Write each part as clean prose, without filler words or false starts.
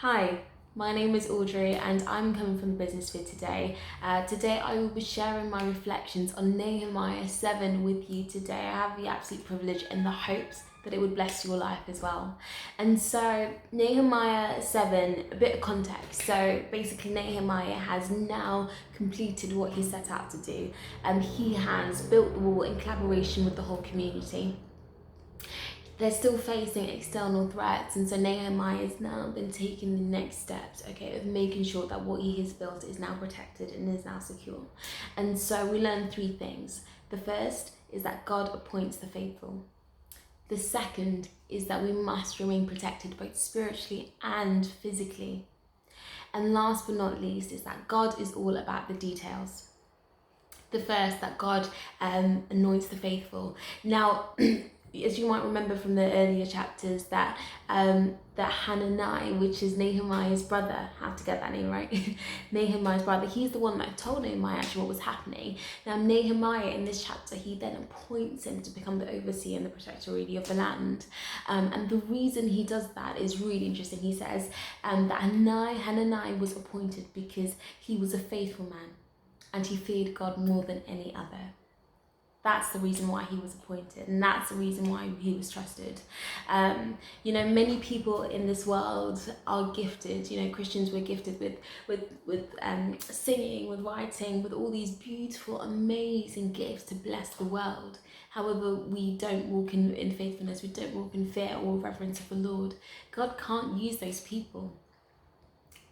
Hi, my name is Audrey and I'm coming from the Business Fit today. Today I will be sharing my reflections on Nehemiah 7 with you today. I have the absolute privilege and the hopes that it would bless your life as well. And so Nehemiah 7, a bit of context. So basically Nehemiah has now completed what he set out to do, and he has built the wall in collaboration with the whole community. They're still facing external threats, and so Nehemiah has now been taking the next steps, of making sure that what he has built is now protected and is now secure. And so we learn three things. The first is that God appoints the faithful. The second is that we must remain protected both spiritually and physically. And last but not least is that God is all about the details. The first, that God anoints the faithful. Now, as you might remember from the earlier chapters, that Hanani, which is Nehemiah's brother, I have to get that name right, Nehemiah's brother, he's the one that told Nehemiah actually what was happening. Now Nehemiah, in this chapter, he then appoints him to become the overseer and the protector really of the land. And the reason he does that is really interesting. He says that Hanani was appointed because he was a faithful man and he feared God more than any other. That's the reason why he was appointed, and that's the reason why he was trusted. Many people in this world are gifted. Christians were gifted with singing, with writing, with all these beautiful, amazing gifts to bless the world. However, we don't walk in faithfulness, we don't walk in fear or reverence of the Lord. God can't use those people.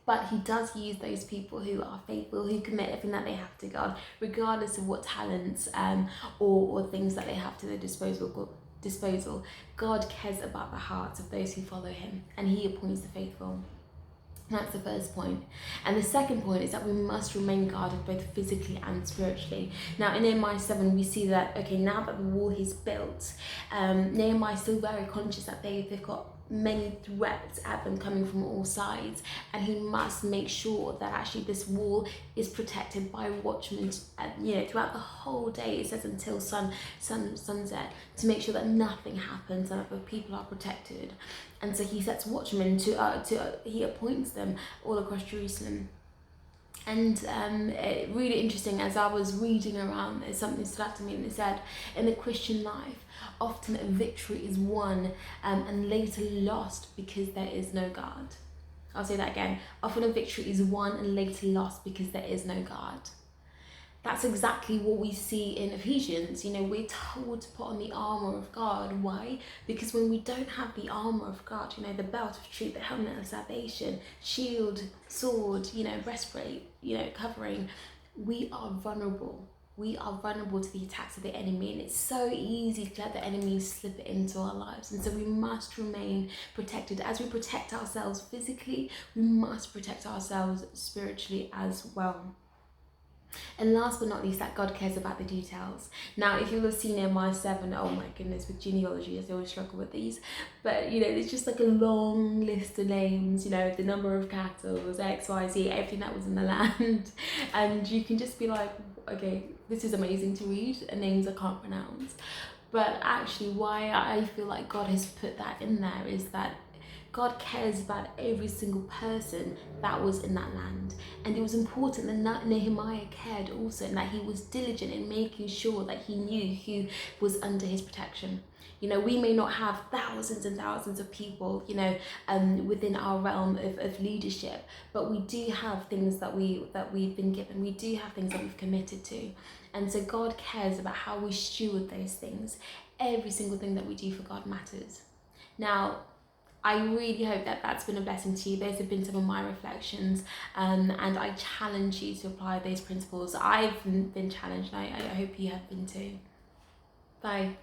But he does use those people who are faithful, who commit everything that they have to God, regardless of what talents or things that they have to their disposal. God cares about the hearts of those who follow him, and he appoints the faithful. That's the first point. And the second point is that we must remain guarded both physically and spiritually. Now in Nehemiah 7 we see that, now that the wall is built, Nehemiah is still very conscious that they've got many threats at them coming from all sides, and he must make sure that actually this wall is protected by watchmen throughout the whole day. It says until sunset, to make sure that nothing happens and that the people are protected. And so he sets watchmen he appoints them all across Jerusalem. And really interesting, as I was reading around, something stood out to me, and it said, in the Christian life, often a victory is won and later lost because there is no God. I'll say that again. Often a victory is won and later lost because there is no God. That's exactly what we see in Ephesians. We're told to put on the armour of God. Why? Because when we don't have the armour of God, the belt of truth, the helmet of salvation, shield, sword, breastplate, covering, we are vulnerable. We are vulnerable to the attacks of the enemy, and it's so easy to let the enemy slip into our lives. And so we must remain protected. As we protect ourselves physically, we must protect ourselves spiritually as well. And last but not least, that God cares about the details. Now, if you'll have seen Nehemiah 7, oh my goodness, with genealogy, I always struggle with these. But, it's just like a long list of names, the number of cattle, X, Y, Z, everything that was in the land. And you can just be like, okay, this is amazing to read, and names I can't pronounce. But actually, why I feel like God has put that in there is that God cares about every single person that was in that land. And it was important that Nehemiah cared also, and that he was diligent in making sure that he knew who was under his protection. We may not have thousands and thousands of people, within our realm of leadership, but we do have things that we've been given. We do have things that we've committed to. And so God cares about how we steward those things. Every single thing that we do for God matters. Now, I really hope that that's been a blessing to you. Those have been some of my reflections, and I challenge you to apply those principles. I've been challenged, and I hope you have been too. Bye.